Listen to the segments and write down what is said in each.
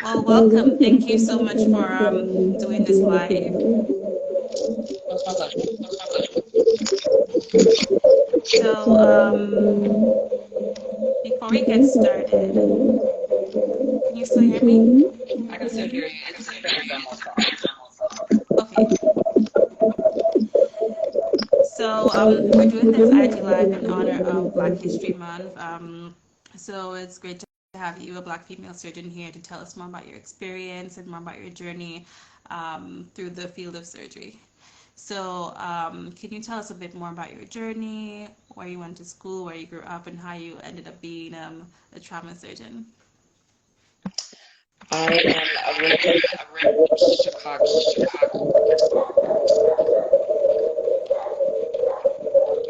Well, welcome. Thank you so much for doing this live. So, before we get started, can you still hear me? I can still hear you. It's very almost off. Okay. So, we're doing this IG Live in honor of Black History Month. So it's great to have you, a Black female surgeon, here to tell us more about your experience and more about your journey through the field of surgery. So, can you tell us a bit more about your journey, where you went to school, where you grew up, and how you ended up being a trauma surgeon? I am originally from Chicago.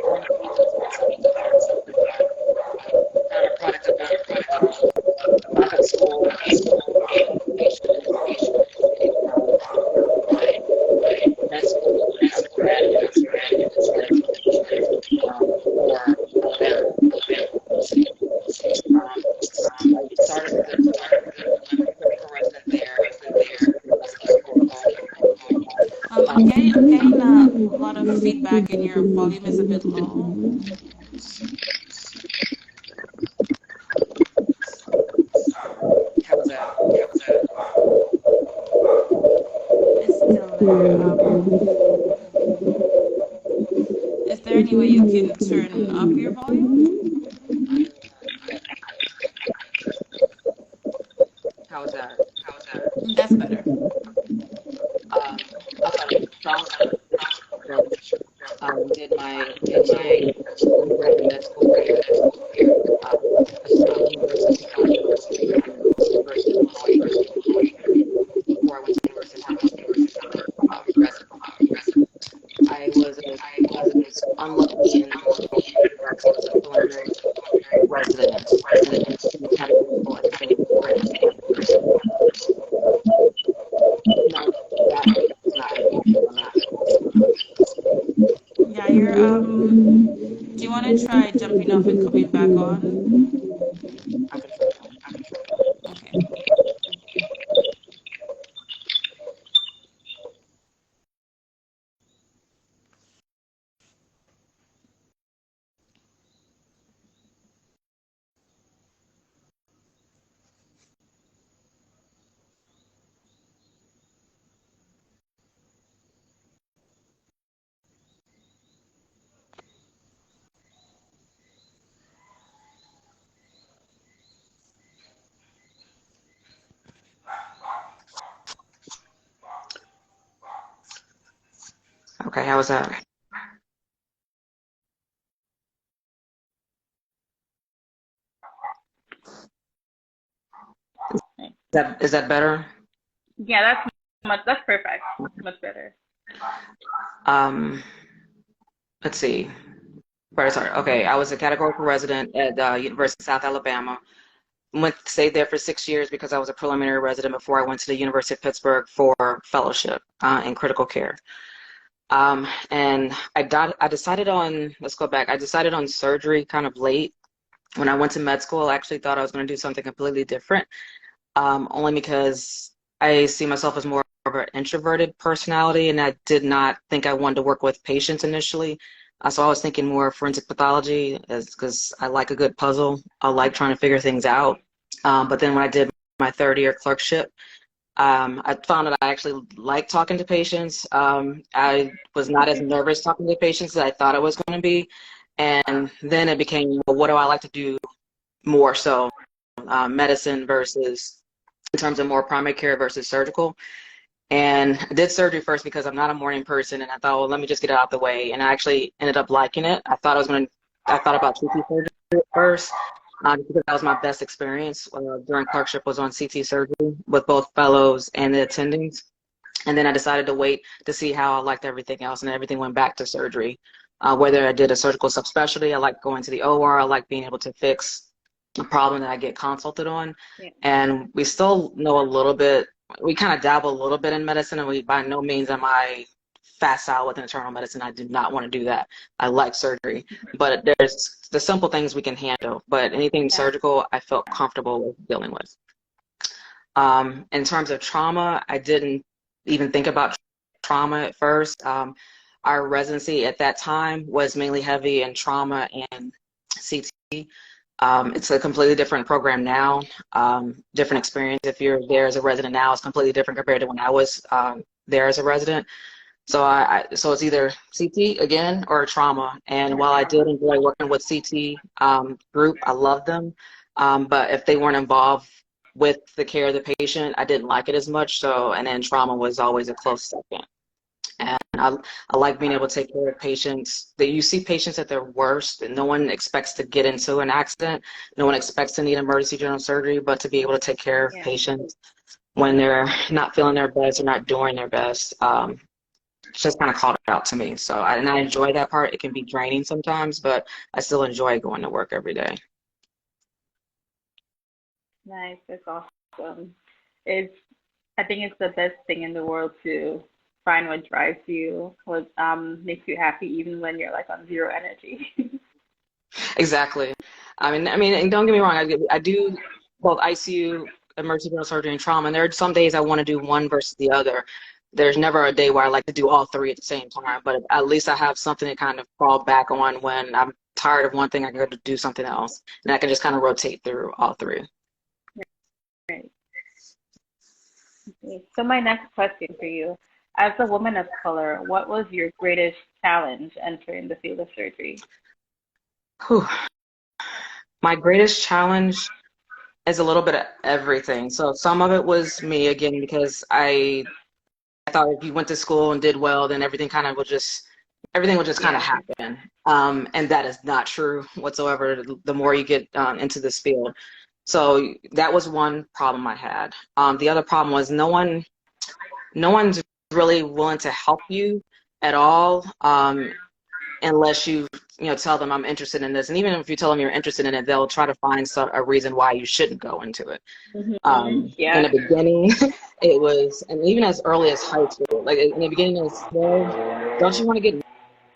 Born and raised in Chicago. I'm a product of I got school, med school, undergraduate for Alabama. I started as a clinical resident there. That's historical. I'm getting a lot of feedback, and your volume is a bit low. How was that? It's still there. Is there any way you can turn up your volume? How was that? That's better. Okay, so did my undergrad and med school here. I started at the University of Chicago, University of Illinois, before I went to the University of Pennsylvania resident. I was unlucky in I was a preliminary resident and categorical at the same time. Now that is not Yeah, you're do you want to try jumping off and coming back on? I can try. Okay. Okay, how was that? Is that better? Yeah, that's perfect. Much better. Um, let's see. Where to start? Okay, I was a categorical resident at University of South Alabama. Stayed there for 6 years because I was a preliminary resident before I went to the University of Pittsburgh for fellowship in critical care. And I decided on, let's go back. I decided on surgery kind of late. When I went to med school, I actually thought I was going to do something completely different, only because I see myself as more of an introverted personality, and I did not think I wanted to work with patients initially. So I was thinking more forensic pathology, because I like a good puzzle. I like trying to figure things out. But then when I did my third-year clerkship, I found that I actually like talking to patients. I was not as nervous talking to patients as I thought I was going to be. And then it became, well, what do I like to do more so? Medicine versus, in terms of more primary care versus surgical. And I did surgery first because I'm not a morning person, and I thought, well, let me just get it out the way. And I actually ended up liking it. I thought about CT surgery at first, because that was my best experience during clerkship was on CT surgery with both fellows and the attendings. And then I decided to wait to see how I liked everything else, and everything went back to surgery. Whether I did a surgical subspecialty, I like going to the OR, I like being able to fix a problem that I get consulted on. Yeah. And we still know a little bit, we kind of dabble a little bit in medicine, and we by no means am I facile with internal medicine. I do not want to do that. I like surgery, but there's the simple things we can handle, but anything Yeah. surgical, I felt comfortable with dealing with. In terms of trauma, I didn't even think about trauma at first. Our residency at that time was mainly heavy in trauma and CT. It's a completely different program now, different experience. If you're there as a resident now, it's completely different compared to when I was there as a resident. So so it's either CT again or trauma. And while I did enjoy working with CT group, I loved them. But if they weren't involved with the care of the patient, I didn't like it as much. So, and then trauma was always a close second. And I like being able to take care of patients. That you see patients at their worst, and no one expects to get into an accident. No one expects to need emergency general surgery, but to be able to take care of patients when they're not feeling their best or not doing their best, just kind of called it out to me. So, and I enjoy that part. It can be draining sometimes, but I still enjoy going to work every day. Nice, that's awesome. It's, I think it's the best thing in the world to find what drives you, what makes you happy, even when you're like on zero energy. Exactly. And don't get me wrong. I do both ICU, emergency general surgery, and trauma. And there are some days I want to do one versus the other. There's never a day where I like to do all three at the same time. But at least I have something to kind of fall back on when I'm tired of one thing. I can go to do something else, and I can just kind of rotate through all three. Right. Okay. So my next question for you, as a woman of color, what was your greatest challenge entering the field of surgery? Whew. My greatest challenge is a little bit of everything. So some of it was me again, because I thought if you went to school and did well, then everything would just kind of happen. And that is not true whatsoever. The more you get into this field. So that was one problem I had. The other problem was no one's really willing to help you at all, unless you tell them I'm interested in this. And even if you tell them you're interested in it, they'll try to find a reason why you shouldn't go into it. In the beginning, it was, and even as early as high school, like in the beginning, it was, well, don't you want to get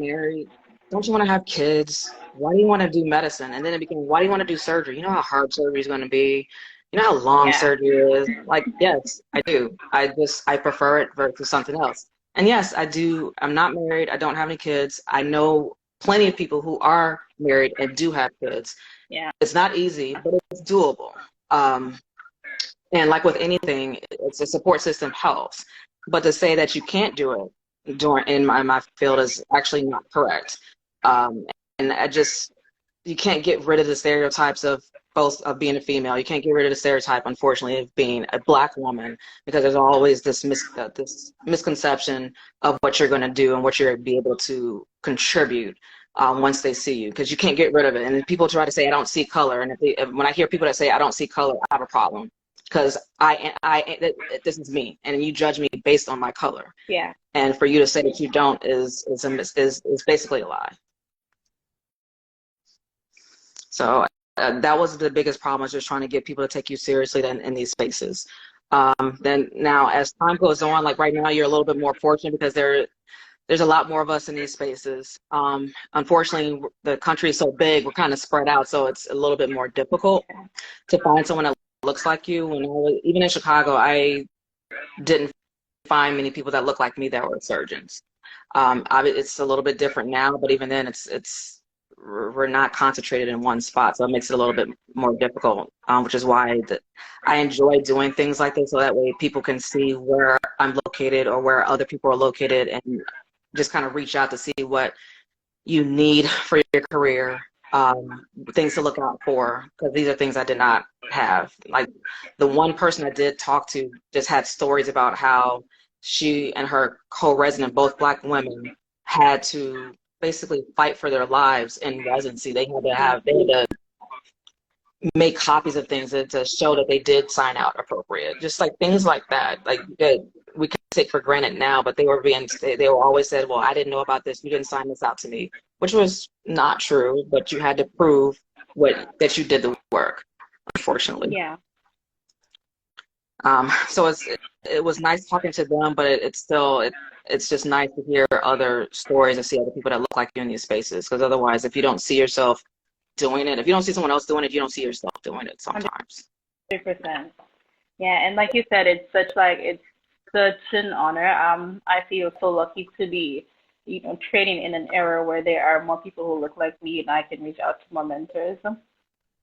married? Don't you want to have kids? Why do you want to do medicine? And then it became, why do you want to do surgery? You know how hard surgery is going to be. You know how long surgery is. Like, yes, I do. I prefer it versus something else. And yes, I do. I'm not married. I don't have any kids. I know plenty of people who are married and do have kids. Yeah. It's not easy, but it's doable. And like with anything, it's a support system helps. But to say that you can't do it in my field is actually not correct. And you can't get rid of the stereotypes of being a female. You can't get rid of the stereotype, unfortunately, of being a Black woman, because there's always this misconception of what you're going to do and what you're going to be able to contribute once they see you, because you can't get rid of it. And people try to say, I don't see color. And when I hear people that say, I don't see color, I have a problem, because this is me, and you judge me based on my color. Yeah. And for you to say that you don't is basically a lie. So that was the biggest problem, was just trying to get people to take you seriously in these spaces. Then now, as time goes on, like right now, you're a little bit more fortunate because there's a lot more of us in these spaces. Unfortunately, the country is so big, we're kind of spread out, so it's a little bit more difficult to find someone that looks like you. Even in Chicago, I didn't find many people that look like me that were surgeons. It's a little bit different now, but even then, we're not concentrated in one spot, so it makes it a little bit more difficult, which is why I enjoy doing things like this, so that way people can see where I'm located or where other people are located, and just kind of reach out to see what you need for your career, things to look out for, because these are things I did not have. Like the one person I did talk to just had stories about how she and her co-resident, both Black women, had to basically fight for their lives in residency. They had to make copies of things to show that they did sign out appropriate. Just like things like that, like that we can take for granted now, but they were always said, well, I didn't know about this. You didn't sign this out to me, which was not true, but you had to prove that you did the work, unfortunately. Yeah. So it was nice talking to them, but it's just nice to hear other stories and see other people that look like you in these spaces, because otherwise, if you don't see yourself doing it, if you don't see someone else doing it, you don't see yourself doing it sometimes. 100%. Yeah, and like you said, it's such an honor. I feel so lucky to be, training in an era where there are more people who look like me, and I can reach out to more mentors.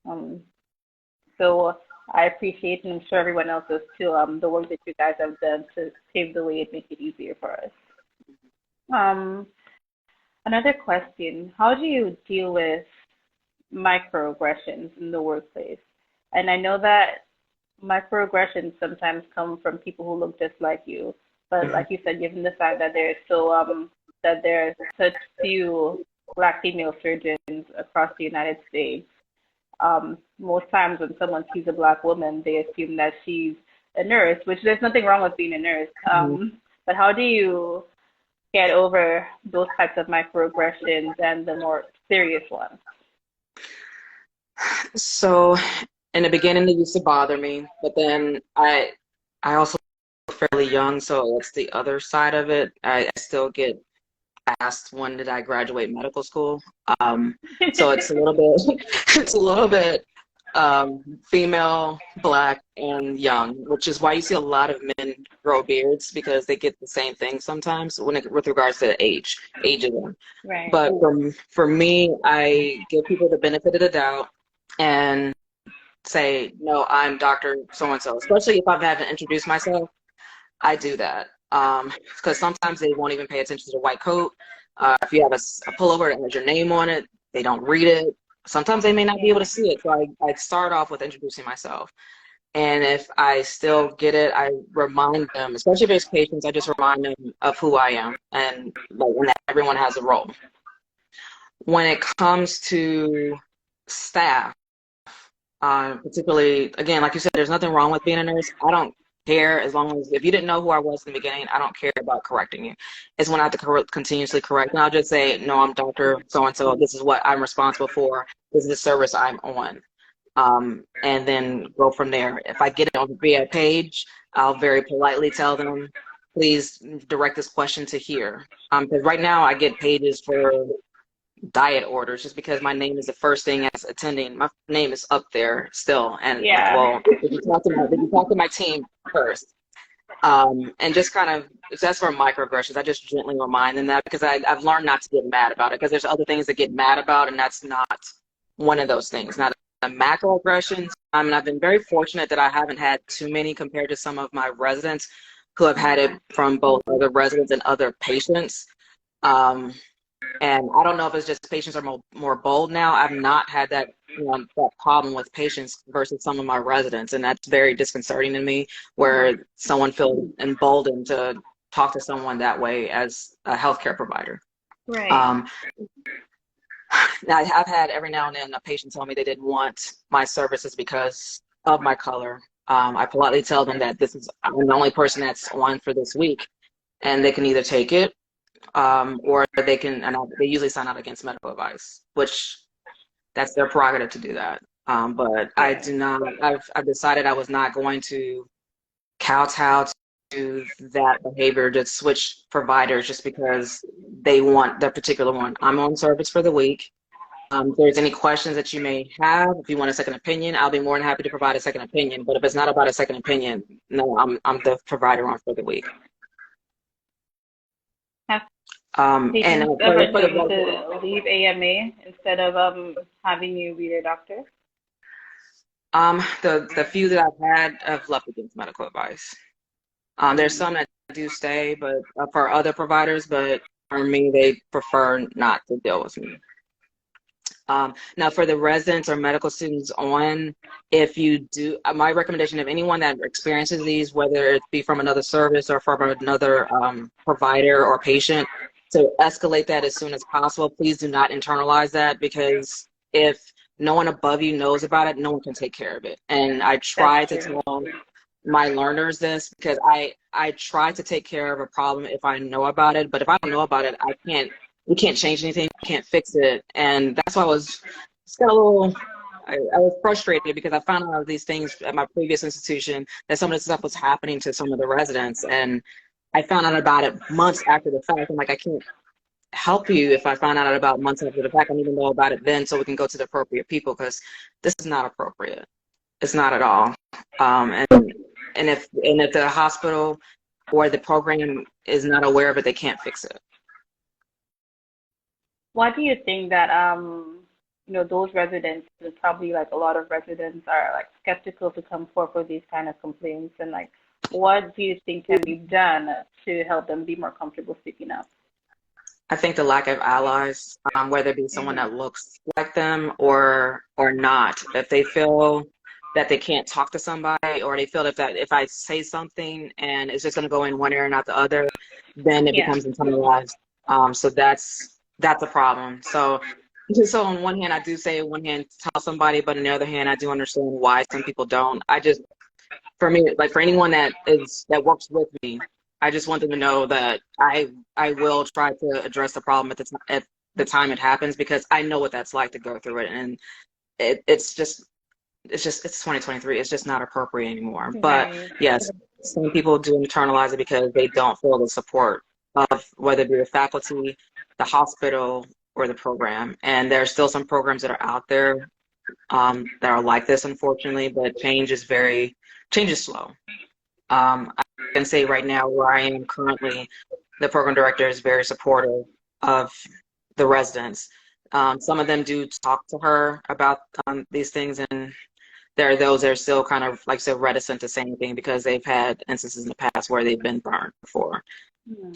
Um, so I appreciate, and I'm sure everyone else does too, the work that you guys have done to pave the way and make it easier for us. Um, Another question: how do you deal with microaggressions in the workplace? And I know that microaggressions sometimes come from people who look just like you. But like you said, given the fact that there are such few Black female surgeons across the United States, most times when someone sees a Black woman, they assume that she's a nurse, which there's nothing wrong with being a nurse. But how do you get over those types of microaggressions and the more serious ones? So in the beginning, it used to bother me, but then I also fairly young, so it's the other side of it. I still get asked when did I graduate medical school. So it's a little bit, it's a little bit female, Black, and young, which is why you see a lot of men grow beards because they get the same thing sometimes with regards to ageism. Right. But for me, I give people the benefit of the doubt and say, no, I'm Dr. So-and-so, especially if I haven't introduced myself. I do that because sometimes they won't even pay attention to the white coat. If you have a pullover that has your name on it, they don't read it. Sometimes they may not be able to see it. So I start off with introducing myself. And if I still get it, I remind them, especially if it's patients, I just remind them of who I am and that everyone has a role. When it comes to staff, particularly, again, like you said, there's nothing wrong with being a nurse. I don't care as long as, if you didn't know who I was in the beginning, I don't care about correcting you. It's when I have to continuously correct. And I'll just say, no, I'm Dr. So-and-so. This is what I'm responsible for. This is the service I'm on. And then go from there. If I get it on via page, I'll very politely tell them, please direct this question to here. Because right now I get pages for diet orders just because my name is the first thing as attending. My name is up there still. And Yeah. well, did you talk to my team first? And just kind of, that's for microaggressions. I just gently remind them that because I've learned not to get mad about it because there's other things that get mad about, and that's not one of those things. Not the macroaggressions. I've been very fortunate that I haven't had too many compared to some of my residents who have had it from both other residents and other patients. And I don't know if it's just patients are more bold now. I've not had that that problem with patients versus some of my residents, and that's very disconcerting to me. Where someone feels emboldened to talk to someone that way as a healthcare provider. Right. Now I've had every now and then a patient tell me they didn't want my services because of my color. I politely tell them that I'm the only person that's on for this week, and they can either take it. Or they can, and they usually sign out against medical advice, which that's their prerogative to do that. But I do not, I've decided I was not going to kowtow to that behavior to switch providers just because they want that particular one. I'm on service for the week. If there's any questions that you may have, if you want a second opinion, I'll be more than happy to provide a second opinion. But if it's not about a second opinion, no, I'm the provider on for the week. Patients ever chosen to leave AMA instead of having you be their doctor? The few that I've had have left against medical advice. There's some that do stay, but for other providers, but for me, they prefer not to deal with me. Now, for the residents or medical students on, if you do, my recommendation of anyone that experiences these, whether it be from another service or from another provider or patient, to escalate that as soon as possible. Please do not internalize that, because if no one above you knows about it, no one can take care of it. And I try to tell my learners this, because I try to take care of a problem if I know about it, but if I don't know about it, we can't change anything, we can't fix it. And that's why I was frustrated, because I found out these things at my previous institution, that some of this stuff was happening to some of the residents, and I found out about it months after the fact. I'm like, I can't help you if I find out about months after the fact. I need to know about it then so we can go to the appropriate people, because this is not appropriate. It's not at all. And if the hospital or the program is not aware of it, they can't fix it. Why do you think that those residents, probably like a lot of residents are like skeptical to come forward with these kind of complaints, and like what do you think can be done to help them be more comfortable speaking up? I think the lack of allies, whether it be someone that looks like them or not, if they feel that they can't talk to somebody, or they feel that if I say something and it's just going to go in one ear and not the other, then it Yeah. becomes internalized. So that's a problem. So on one hand, I do say on one hand tell somebody, but on the other hand, I do understand why some people don't. For me, like for anyone that works with me, I just want them to know that I will try to address the problem at the time it happens, because I know what that's like to go through it, and it's 2023. It's just not appropriate anymore. But Right. yes, some people do internalize it because they don't feel the support of whether it be the faculty, the hospital, or the program. And there are still some programs that are out there that are like this, unfortunately, but change is slow. I can say right now where I am currently, the program director is very supportive of the residents. Some of them do talk to her about these things, and there are those that are still kind of, like I said, reticent to say anything because they've had instances in the past where they've been burned before. Hmm.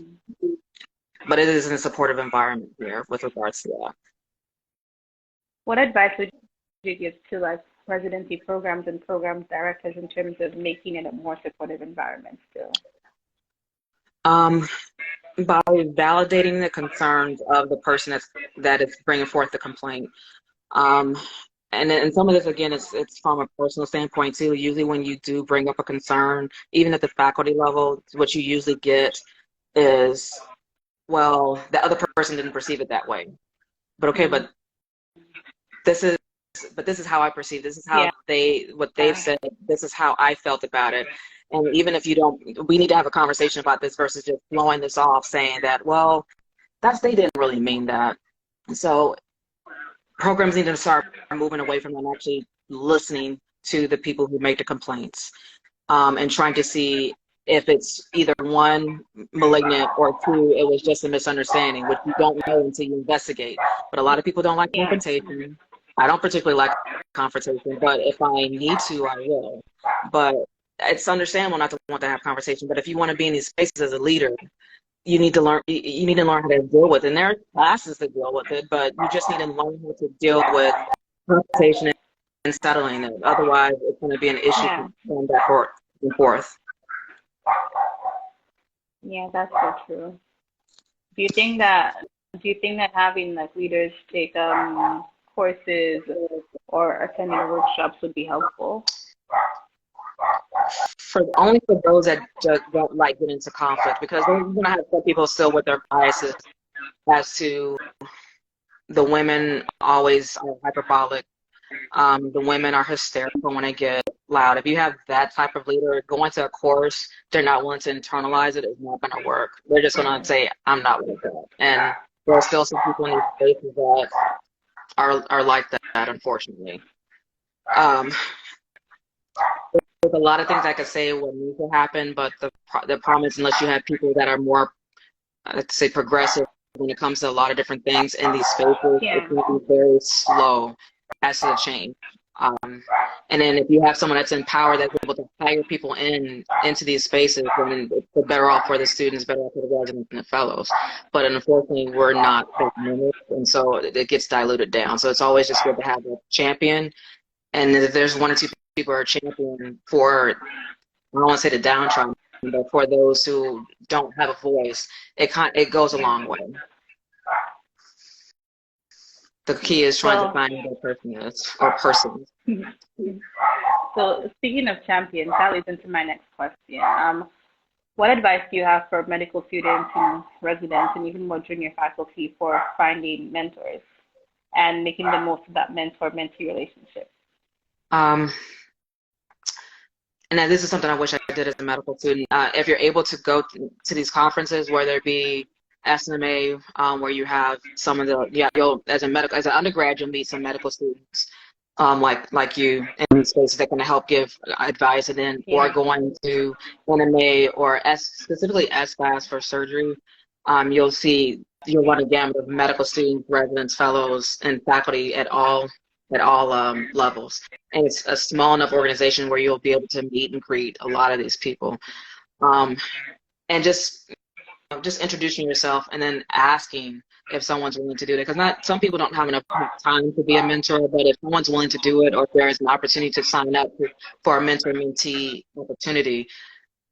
But it is in a supportive environment here with regards to that. What advice would you give to like residency programs and program directors in terms of making it a more supportive environment still? By validating the concerns of the person that is bringing forth the complaint. And some of this, again, it's from a personal standpoint too. Usually when you do bring up a concern, even at the faculty level, what you usually get is, well, the other person didn't perceive it that way. But okay, Mm-hmm. this is how I perceive. This is how what they've said. This is how I felt about it. And even if you don't, we need to have a conversation about this versus just blowing this off, saying that, well, they didn't really mean that. So programs need to start moving away from them actually listening to the people who make the complaints, and trying to see if it's either one, malignant, or two, it was just a misunderstanding, which you don't know until you investigate. But a lot of people don't like confrontation. I don't particularly like confrontation, but if I need to, I will. But it's understandable not to want to have conversation. But if you want to be in these spaces as a leader, you need to learn how to deal with it. And there are classes to deal with it, but you just need to learn how to deal with conversation and settling it. Otherwise, it's going to be an issue going back and forth. Yeah, that's so true. Do you think that having like leaders take courses or attending workshops would be helpful? Only for those that just don't like get into conflict, because we're going to have some people still with their biases as to the women always are hyperbolic. The women are hysterical when they get loud. If you have that type of leader going to a course, they're not willing to internalize it, it's not going to work. They're just going to say, I'm not with that. And there are still some people in these spaces that are like that, unfortunately. There's a lot of things I could say what needs to happen, but the problem is, unless you have people that are more, let's say, progressive when it comes to a lot of different things in these spaces, it's going to be very slow as to the change. And then if you have someone that's in power that's able to hire people into these spaces, then it's better off for the students, better off for the residents and the fellows. But unfortunately, we're not members, and so it gets diluted down. So it's always just good to have a champion. And if there's one or two people who are champion for, I don't want to say the downtrodden, but for those who don't have a voice, it goes a long way. The key is trying to find who that person is, or persons. So speaking of champions, that leads into my next question. What advice do you have for medical students and residents and even more junior faculty for finding mentors and making the most of that mentor-mentee relationship? And this is something I wish I did as a medical student. If you're able to go to these conferences, whether it be SNMA, where you have some of the, you'll, as an undergrad, you'll meet some medical students. like you in spaces that can help give advice, and then or Yeah. going to NMA or specifically SFAS for surgery. You'll run a gamut of medical students, residents, fellows, and faculty at all levels. And it's a small enough organization where you'll be able to meet and greet a lot of these people. Um, and just introducing yourself and then asking if someone's willing to do that, because not some people don't have enough time to be a mentor, but if someone's willing to do it, or if there is an opportunity to sign up for a mentor-mentee opportunity,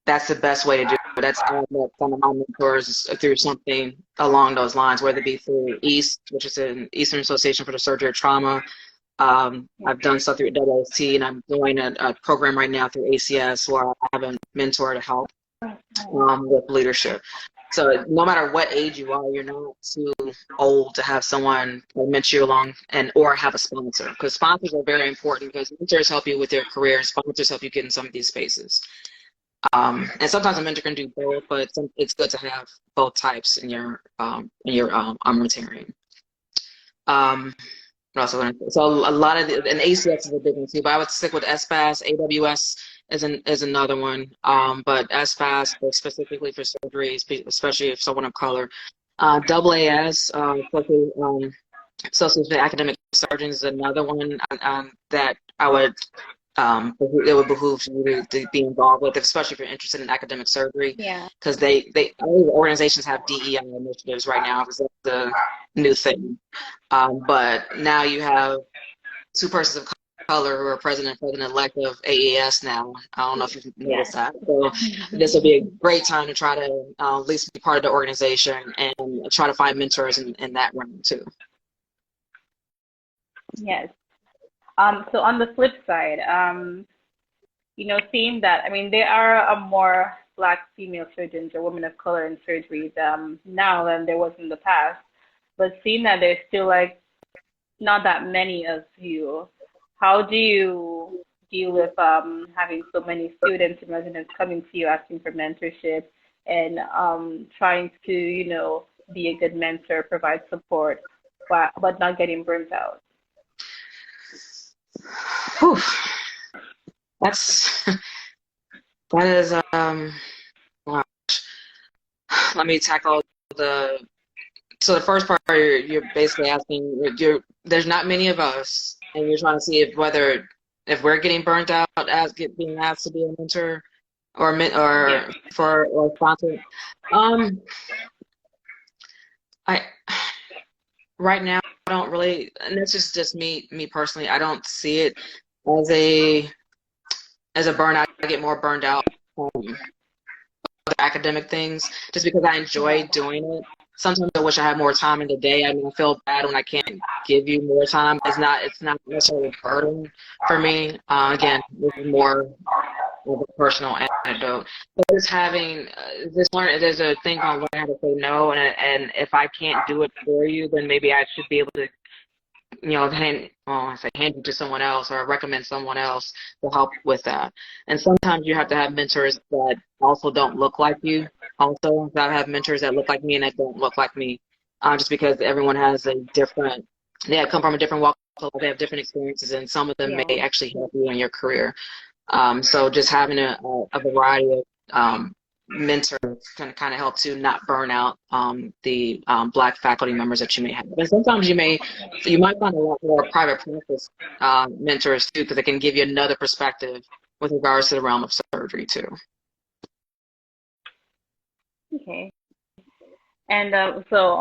that's the best way to do it. That's how I met some of my mentors, through something along those lines, whether it be through EAST, which is an Eastern Association for the Surgery of Trauma. I've done stuff through AWS, and I'm doing a program right now through ACS where I have a mentor to help with leadership. So no matter what age you are, you're not too old to have someone mentor you along or have a sponsor, because sponsors are very important, because mentors help you with your career, sponsors help you get in some of these spaces. And sometimes a mentor can do both, but it's good to have both types in your armamentarium. So a lot of and ACS is a big one too, but I would stick with SFAS. AWS is another one, but SFAS specifically for surgery, especially if someone of color. AAS, Association of Academic Surgeons, is another one that I would it would behoove you to be involved with, especially if you're interested in academic surgery. Yeah. Because all the organizations have DEI initiatives right now, because that's the new thing. But now you have two persons of color who are president-elect of AAS now. I don't know if you've noticed that. So this will be a great time to try to at least be part of the organization and try to find mentors in that realm too. Yes. So on the flip side, seeing that, I mean, there are more Black female surgeons or women of color in surgery now than there was in the past, but seeing that there's still like not that many of you, how do you deal with having so many students and residents coming to you asking for mentorship and trying to, be a good mentor, provide support, but not getting burnt out? Whew. That is let me tackle so the first part, you're basically asking, there's not many of us, and you're trying to see if we're getting burnt out as being asked to be a mentor or sponsor. I right now I don't really, and this is just me personally. I don't see it as a burnout. I get more burned out from other academic things, just because I enjoy doing it. Sometimes I wish I had more time in the day. I mean, I feel bad when I can't give you more time. It's not necessarily a burden for me. Again, this is more of a personal anecdote. But just having there's a thing called learn how to say no, and if I can't do it for you, then maybe I should be able to, hand you to someone else or recommend someone else to help with that. And sometimes you have to have mentors that also don't look like you. Also, I have mentors that look like me and that don't look like me, just because everyone has they come from a different walk of life, they have different experiences, and some of them may actually help you in your career. So just having a variety of mentors can kind of help to not burn out the Black faculty members that you may have. And sometimes you might find a lot more private practice mentors too, because they can give you another perspective with regards to the realm of surgery too. Okay. And so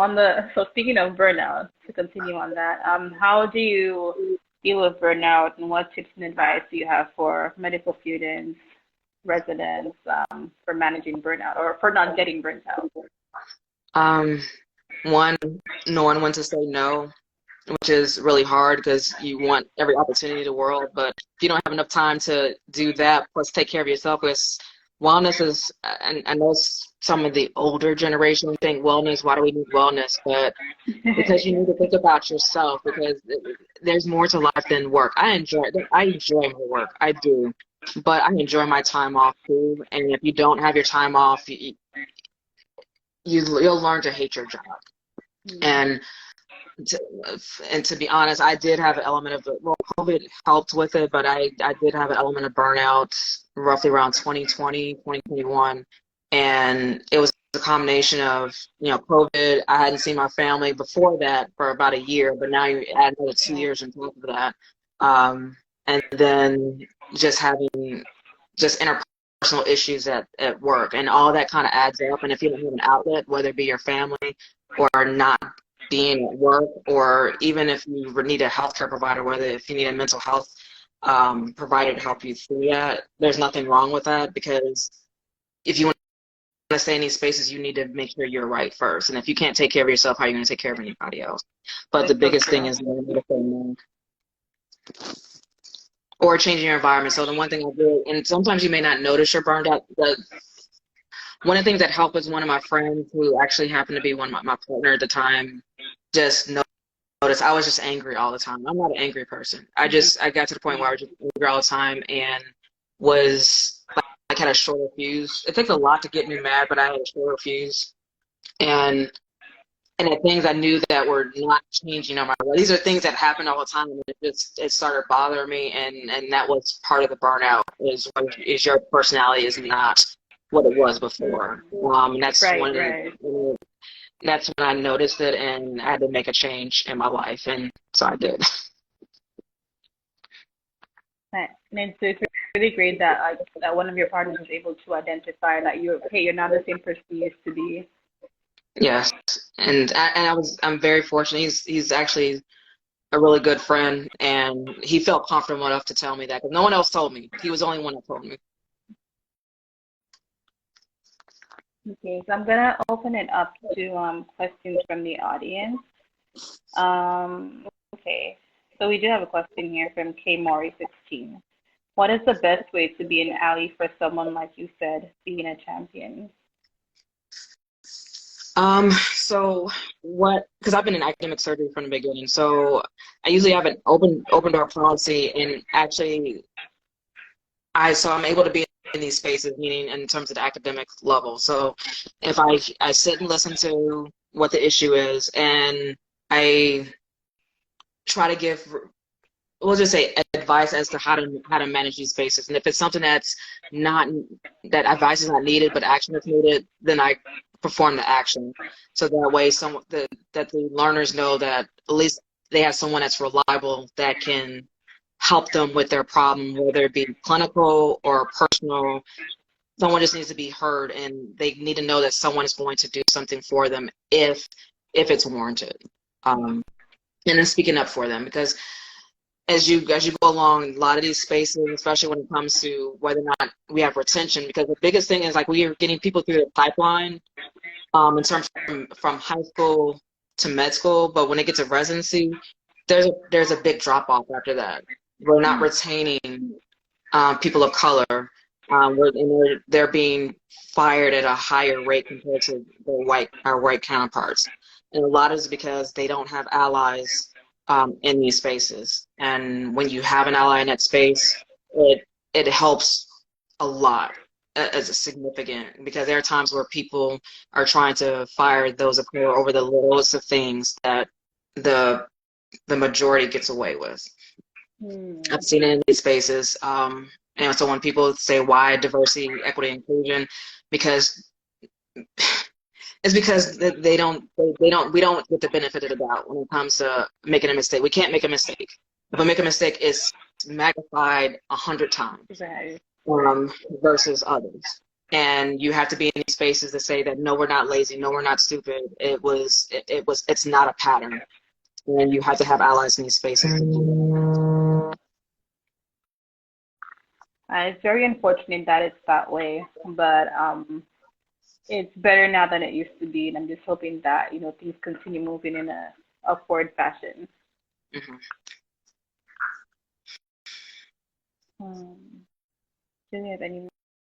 speaking of burnout, to continue on that, how do you deal with burnout, and what tips and advice do you have for medical students, residents, for managing burnout or for not getting burnt out? One, knowing when to say no, which is really hard because you want every opportunity in the world, but if you don't have enough time to do that, plus take care of yourself, because wellness is, and I know some of the older generation think wellness, why do we need wellness? But because you need to think about yourself, because there's more to life than work. I enjoy my work, I do, but I enjoy my time off too. And if you don't have your time off, you'll learn to hate your job. And to, and to be honest, I did have an element of it. Well, COVID helped with it, but I did have an element of burnout roughly around 2020, 2021. And it was a combination of, COVID. I hadn't seen my family before that for about a year, but now you add another 2 years on top of that. And then just having just interpersonal issues at work, and all that kind of adds up. And if you don't have an outlet, whether it be your family or not being at work, or even if you need a healthcare provider, whether if you need a mental health provider to help you through that, there's nothing wrong with that, because if you want to stay in these spaces, you need to make sure you're right first. And if you can't take care of yourself, how are you going to take care of anybody else? But the biggest thing is learning to say no, or changing your environment. So the one thing I do, and sometimes you may not notice you're burned out, but one of the things that helped was one of my friends, who actually happened to be my partner at the time, just noticed I was just angry all the time. I'm not an angry person. I got to the point where I was just angry all the time, and was like had a shorter fuse. It takes a lot to get me mad, but I had a shorter fuse. And the things I knew that were not changing on my way. These are things that happen all the time, and it started bothering me, and that was part of the burnout, is your personality is not what it was before. And that's that's when I noticed it, and I had to make a change in my life, and so I did. And it's really great that that one of your partners was able to identify that you're not the same person you used to be. Yes, and I'm very fortunate. He's actually a really good friend, and he felt comfortable enough to tell me that, because no one else told me. He was the only one that told me. Okay, so I'm gonna open it up to questions from the audience. Okay, so we do have a question here from K Mori 16. What is the best way to be an ally for someone, like you said, being a champion? Because I've been in academic surgery from the beginning, so I usually have an open door policy, and actually, I'm able to be in these spaces, meaning in terms of the academic level. So if I sit and listen to what the issue is, and I try to give, we'll just say, advice as to how to manage these spaces. And if it's something that advice is not needed, but action is needed, then I perform the action. So that way, that the learners know that at least they have someone that's reliable that can help them with their problem, whether it be clinical or personal. Someone just needs to be heard, and they need to know that someone is going to do something for them if it's warranted. And then speaking up for them, because as you go along, a lot of these spaces, especially when it comes to whether or not we have retention, because the biggest thing is, like, we are getting people through the pipeline in terms from high school to med school, but when they get to residency, there's a big drop off after that. We're not retaining people of color. They're being fired at a higher rate compared to our white counterparts, and a lot is because they don't have allies in these spaces. And when you have an ally in that space, it helps a lot, as a significant, because there are times where people are trying to fire those of color over the littlest of things that the majority gets away with. I've seen it in these spaces. So when people say why diversity, equity, inclusion, because it's because we don't get the benefit of the doubt when it comes to making a mistake. We can't make a mistake. If we make a mistake, it's magnified 100 times versus others. And you have to be in these spaces to say that no, we're not lazy, no, we're not stupid. It's not a pattern. And you have to have allies in these spaces. It's very unfortunate that it's that way, but it's better now than it used to be, and I'm just hoping that things continue moving in a upward fashion. Mm-hmm. Do we have any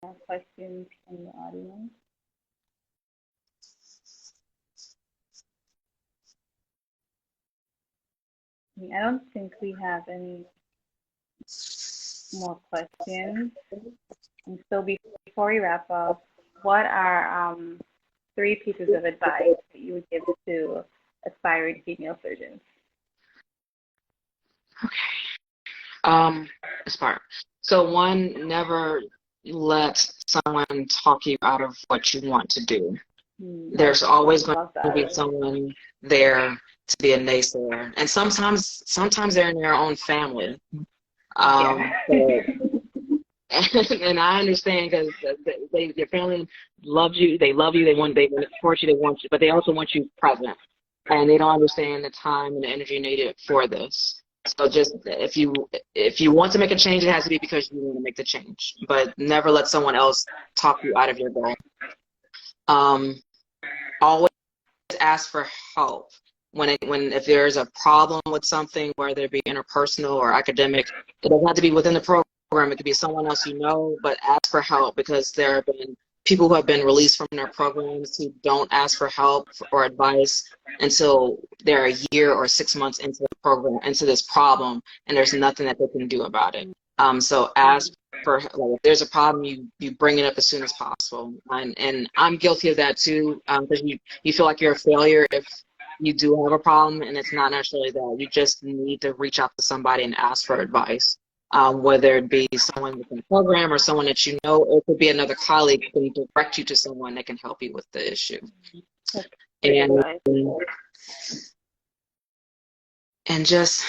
more questions from the audience? I don't think we have any more questions. And so before we wrap up, what are 3 pieces of advice that you would give to aspiring female surgeons? Aspire. So one, never let someone talk you out of what you want to do. There's always going Love to that. be someone there to be a naysayer, and sometimes they're in their own family. Yeah. And I understand because your family loves you. They love you. They want to support you. They want you, but they also want you present, and they don't understand the time and the energy needed for this. So just if you want to make a change, it has to be because you want to make the change. But never let someone else talk you out of your goal. Always ask for help if there's a problem with something, whether it be interpersonal or academic. It doesn't have to be within the program. It could be someone else you know, but ask for help, because there have been people who have been released from their programs who don't ask for help or advice until they're a year or 6 months into the program, into this problem, and there's nothing that they can do about it. So ask for, like, if there's a problem, you bring it up as soon as possible. And I'm guilty of that too, because you feel like you're a failure if you do have a problem, and it's not necessarily that. You just need to reach out to somebody and ask for advice, whether it be someone within the program or someone that you know, or it could be another colleague who can direct you to someone that can help you with the issue. And just,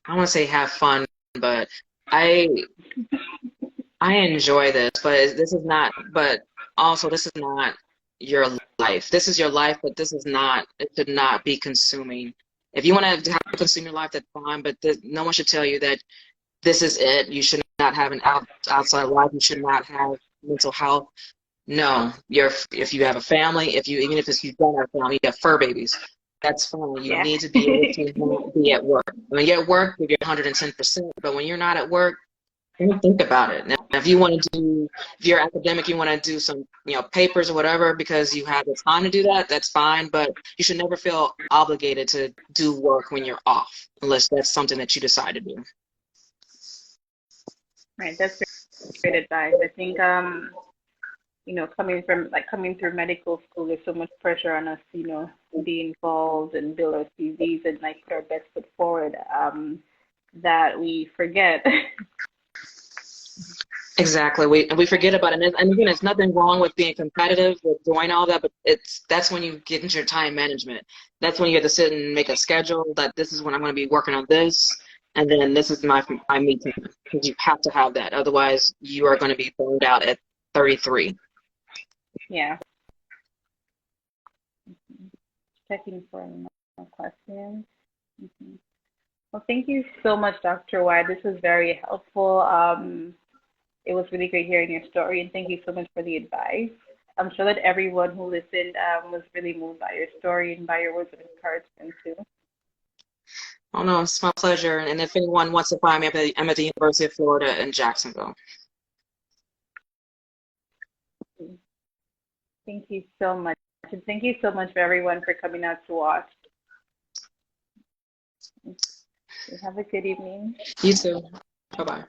I want to say have fun, but I enjoy this, but this is not, but also this is not your life. This is your life, but this is not, it should not be consuming. If you want to have to consume your life, that's fine, but no one should tell you that this is it. You should not have an outside life. You should not have mental health. No, if you have a family, even if you don't have a family, you have fur babies, that's fine. You need to be able to not be at work. When you're at work, you're 110%, but when you're not at work, think about it. Now, if you're academic, you want to do some, papers or whatever because you have the time to do that, that's fine. But you should never feel obligated to do work when you're off, unless that's something that you decide to do. Right, that's great advice. I think coming through medical school, there's so much pressure on us, to be involved and build our CVs and put our best foot forward, that we forget. Exactly. We forget about it. And again, it's nothing wrong with being competitive, with doing all that, but that's when you get into your time management. That's when you have to sit and make a schedule that this is when I'm going to be working on this, and then this is my me time. Because you have to have that. Otherwise, you are going to be burned out at 33. Yeah. Checking for more questions. Well, thank you so much, Dr. White. This was very helpful. It was really great hearing your story, and thank you so much for the advice. I'm sure that everyone who listened was really moved by your story and by your words of encouragement too. Oh no, it's my pleasure. And if anyone wants to find me, I'm at the University of Florida in Jacksonville. Thank you so much. And thank you so much for everyone for coming out to watch. Have a good evening. You too. Bye-bye.